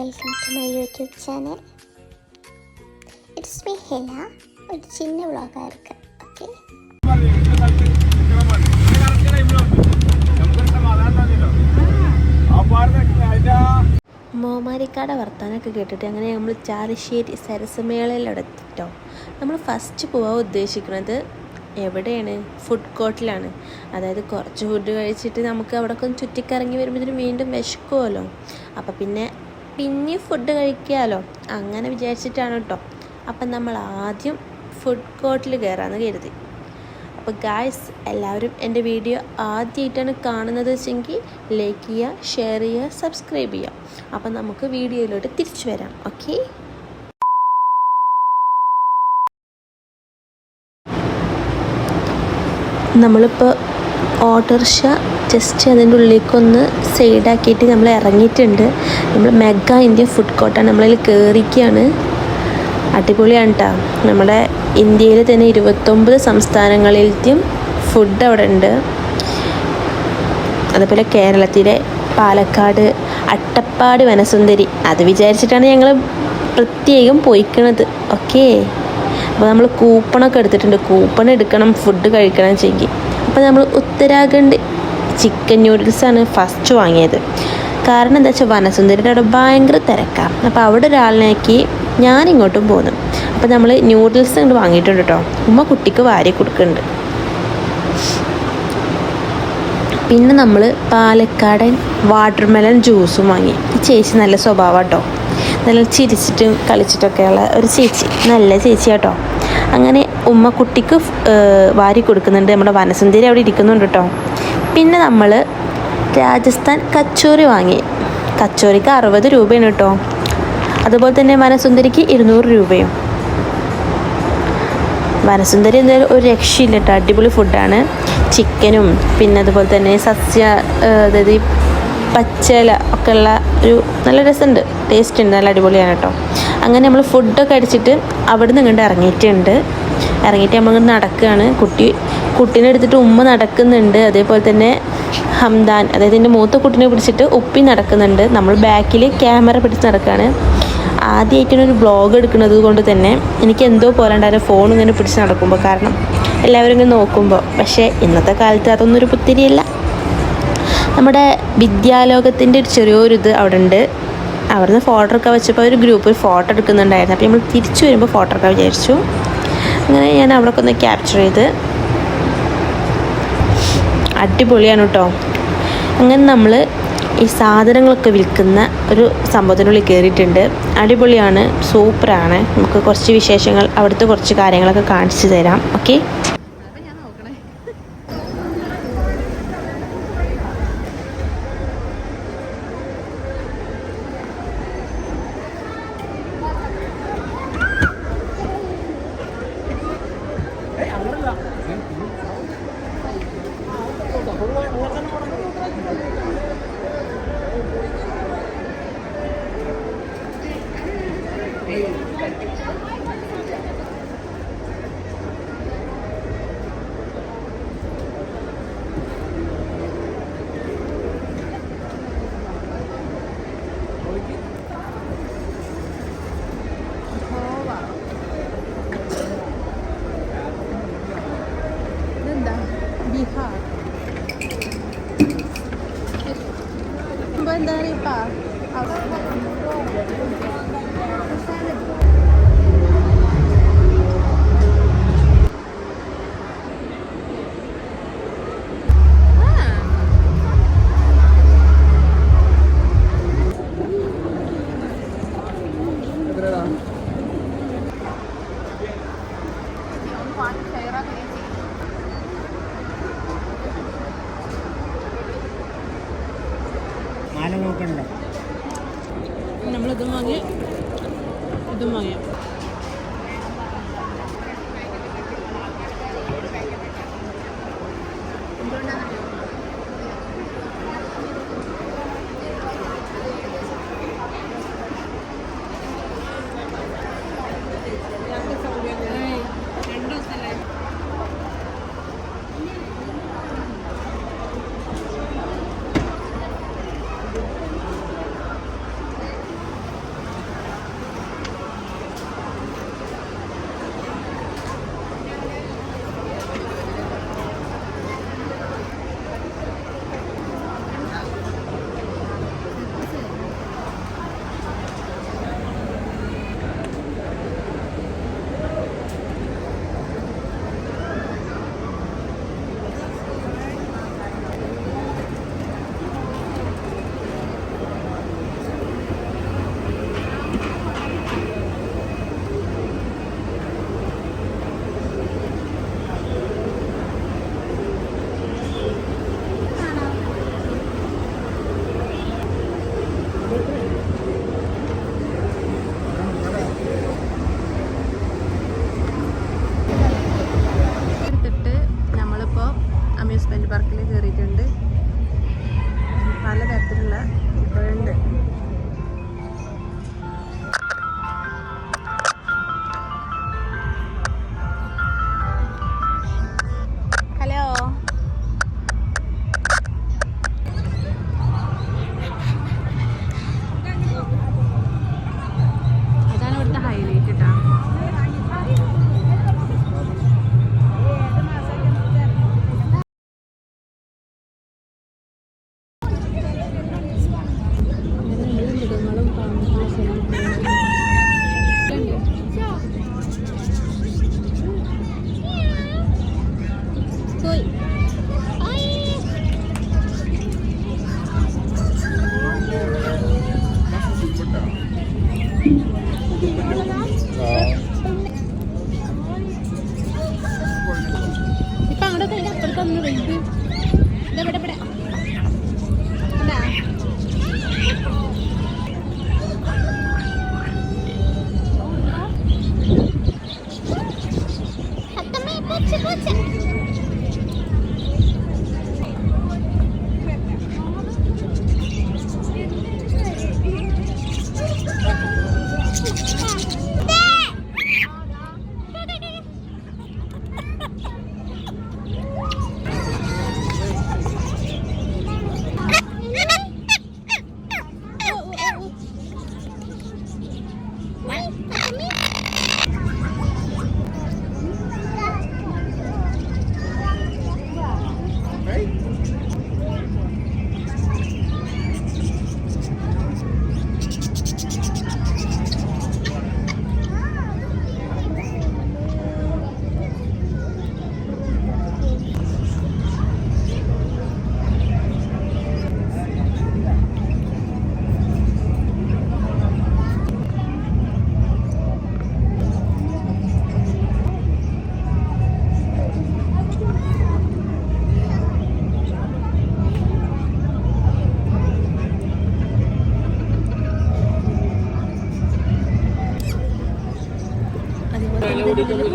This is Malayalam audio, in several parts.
Welcome to my YouTube channel. It's me Hela. ഒരു ചിന്ന വ്ളോഗായിരിക്കും. ഓക്കെ, മോമാരിക്കാട് വർത്താനൊക്കെ കേട്ടിട്ട് അങ്ങനെ നമ്മൾ ചാലിശ്ശേരി സരസമേളയിലവിടെ എത്തിട്ടോ. നമ്മൾ ഫസ്റ്റ് പോകാൻ ഉദ്ദേശിക്കുന്നത് എവിടെയാണ്? ഫുഡ് കോർട്ടിലാണ്. അതായത് കുറച്ച് ഫുഡ് കഴിച്ചിട്ട് നമുക്ക് അവിടെയൊക്കെ ഒന്ന് ചുറ്റിക്കറങ്ങി വരുമ്പോഴത്തേനും വീണ്ടും വിശക്കുമല്ലോ. അപ്പം പിന്നെ ഫുഡ് കഴിക്കാമല്ലോ, അങ്ങനെ വിചാരിച്ചിട്ടാണ് കേട്ടോ. അപ്പം നമ്മൾ ആദ്യം ഫുഡ് കോർട്ടിൽ കയറാമെന്ന് കരുതി. അപ്പോൾ ഗായ്സ്, എല്ലാവരും എൻ്റെ വീഡിയോ ആദ്യമായിട്ടാണ് കാണുന്നത് വെച്ചെങ്കിൽ ലൈക്ക് ചെയ്യുക, ഷെയർ ചെയ്യുക, സബ്സ്ക്രൈബ് ചെയ്യുക. അപ്പം നമുക്ക് വീഡിയോയിലോട്ട് തിരിച്ചു വരാം. ഓക്കെ, നമ്മളിപ്പോൾ ഓട്ടോറിക്ഷ ജസ്റ്റ് അതിൻ്റെ ഉള്ളിലേക്കൊന്ന് സൈഡാക്കിയിട്ട് നമ്മൾ ഇറങ്ങിയിട്ടുണ്ട്. നമ്മൾ മെഗാ ഇന്ത്യൻ ഫുഡ് കോർട്ടാണ്, നമ്മളതിൽ കയറിക്കുകയാണ്. അടിപൊളിയാണ് കേട്ടോ. നമ്മുടെ ഇന്ത്യയിൽ തന്നെ 29 സംസ്ഥാനങ്ങളിലത്തെയും ഫുഡ് അവിടെ ഉണ്ട്. അതുപോലെ കേരളത്തിലെ പാലക്കാട് അട്ടപ്പാടി വനസുന്ദരി, അത് വിചാരിച്ചിട്ടാണ് ഞങ്ങൾ പ്രത്യേകം പോയിക്കണത്. ഓക്കെ, അപ്പോൾ നമ്മൾ കൂപ്പണൊക്കെ എടുത്തിട്ടുണ്ട്. കൂപ്പൺ എടുക്കണം ഫുഡ് കഴിക്കണം ചെയ്യും. അപ്പോൾ നമ്മൾ ഉത്തരാഖണ്ഡ് ചിക്കൻ നൂഡിൽസാണ് ഫസ്റ്റ് വാങ്ങിയത്. കാരണം എന്താ വെച്ചാൽ വനസുന്ദരിയുടെ അവിടെ ഭയങ്കര തിരക്കാണ്. അപ്പോൾ അവിടെ ഒരാളിനാക്കി ഞാനിങ്ങോട്ടും പോന്നു. അപ്പോൾ നമ്മൾ നൂഡിൽസ് ഇങ്ങോട്ട് വാങ്ങിയിട്ടുണ്ട് കേട്ടോ. ഉമ്മ കുട്ടിക്ക് വാരി കൊടുക്കുന്നുണ്ട്. പിന്നെ നമ്മൾ പാലക്കാടൻ വാട്ടർമെലൺ ജ്യൂസും വാങ്ങി. ഈ ചേച്ചി നല്ല സ്വഭാവം കേട്ടോ, നല്ല ചിരിച്ചിട്ടും കളിച്ചിട്ടൊക്കെയുള്ള ഒരു ചേച്ചി, നല്ല ചേച്ചി കേട്ടോ. അങ്ങനെ ഉമ്മ കുട്ടിക്ക് വാരി കൊടുക്കുന്നുണ്ട്. നമ്മുടെ വനസുന്ദരി അവിടെ ഇരിക്കുന്നുണ്ട് കേട്ടോ. പിന്നെ നമ്മൾ രാജസ്ഥാൻ കച്ചോറി വാങ്ങി. കച്ചോറിക്ക് 60 രൂപയാണ് കേട്ടോ. അതുപോലെ തന്നെ വനസുന്ദരിക്ക് 200 രൂപയും. വനസുന്ദരി എന്തായാലും ഒരു രക്ഷയില്ല കേട്ടോ, അടിപൊളി ഫുഡാണ്. ചിക്കനും പിന്നെ അതുപോലെ തന്നെ അതായത് പച്ചല ഒക്കെ ഉള്ള ഒരു നല്ല രസമുണ്ട്, ടേസ്റ്റ് ഉണ്ട്, നല്ല അടിപൊളിയാണ് കേട്ടോ. അങ്ങനെ നമ്മൾ ഫുഡൊക്കെ അടിച്ചിട്ട് അവിടെ നിന്ന് ഇങ്ങോട്ട് ഇറങ്ങിയിട്ട് നമ്മളിങ്ങോട്ട് നടക്കുകയാണ്. കുട്ടീനെ എടുത്തിട്ട് ഉമ്മ നടക്കുന്നുണ്ട്. അതേപോലെ തന്നെ ഹംദാൻ, അതായത് എൻ്റെ മൂത്ത കുട്ടീനെ പിടിച്ചിട്ട് ഉപ്പി നടക്കുന്നുണ്ട്. നമ്മൾ ബാക്കിൽ ക്യാമറ പിടിച്ച് നടക്കുകയാണ്. ആദ്യമായിട്ടാണ് ഒരു വ്ളോഗ് എടുക്കുന്നത് കൊണ്ട് തന്നെ എനിക്ക് എന്തോ പോലെ ഉണ്ടായിരുന്നു ഫോൺ ഇങ്ങനെ പിടിച്ച് നടക്കുമ്പോൾ, കാരണം എല്ലാവരും ഇങ്ങനെ നോക്കുമ്പോൾ. പക്ഷേ ഇന്നത്തെ കാലത്ത് അതൊന്നും ഒരു പുത്തിരിയല്ല. നമ്മുടെ വിദ്യാലോകത്തിൻ്റെ ഒരു ചെറിയൊരിത് അവിടെ ഉണ്ട്. അവിടുന്ന് ഫോട്ടോ ഒക്കെ വെച്ചപ്പോൾ ഒരു ഗ്രൂപ്പിൽ ഫോട്ടോ എടുക്കുന്നുണ്ടായിരുന്നു. അപ്പോൾ നമ്മൾ തിരിച്ചു വരുമ്പോൾ ഫോട്ടോ ഒക്കെ വിചാരിച്ചു. അങ്ങനെ ഞാൻ അവിടെ ഒന്ന് ക്യാപ്ചർ ചെയ്ത്. അടിപൊളിയാണ് കേട്ടോ. അങ്ങനെ നമ്മൾ ഈ സാധനങ്ങളൊക്കെ വിൽക്കുന്ന ഒരു സംഭവത്തിനുള്ളിൽ കയറിയിട്ടുണ്ട്. അടിപൊളിയാണ്, സൂപ്പറാണ്. നമുക്ക് കുറച്ച് വിശേഷങ്ങൾ, അവിടുത്തെ കുറച്ച് കാര്യങ്ങളൊക്കെ കാണിച്ചു തരാം. ഓക്കെ, നമ്മളിതും വാങ്ങി, ഇതും വാങ്ങി. ഇപ്പൊ അങ്ങോട്ടൊക്കെ അതിന്റെ അപ്പുറത്തൊന്നും വലുത് ഇതെവിടെ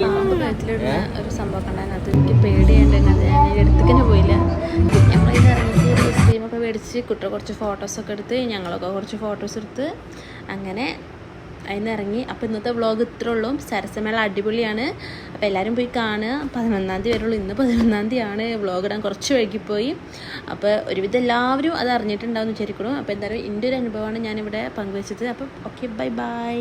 പാമ്പ് കഴുത്തിലിടുന്ന ഒരു സംഭവം കണ്ടാൽ അത് എനിക്ക് പേടിയുണ്ടെങ്കിൽ അത് ഞാൻ എടുത്തേക്ക് തന്നെ പോയില്ല. ഞങ്ങളിത് ഇറങ്ങിച്ച് ഐസ്ക്രീമൊക്കെ മേടിച്ച് കുട്ടികൾ കുറച്ച് ഫോട്ടോസൊക്കെ എടുത്ത് ഞങ്ങളൊക്കെ കുറച്ച് ഫോട്ടോസ് എടുത്ത് അങ്ങനെ അതിന് ഇറങ്ങി. അപ്പോൾ ഇന്നത്തെ വ്ളോഗ് ഇത്രേ ഉള്ളൂ. സരസമേള അടിപൊളിയാണ്. അപ്പോൾ എല്ലാവരും പോയി കാണുക. 11-ാം തീയതി വരുള്ളൂ. ഇന്ന് 11-ാം തീയതിയാണ്. വ്ളോഗ് ഇടാൻ കുറച്ച് വൈകിപ്പോയി. അപ്പോൾ ഒരുവിധം എല്ലാവരും അത് അറിഞ്ഞിട്ടുണ്ടാവും എന്ന് വിചാരിക്കണം. അപ്പോൾ എന്തായാലും എൻ്റെ ഒരു അനുഭവമാണ് ഞാനിവിടെ പങ്കുവെച്ചത്. അപ്പം ഓക്കെ, ബൈ ബൈ.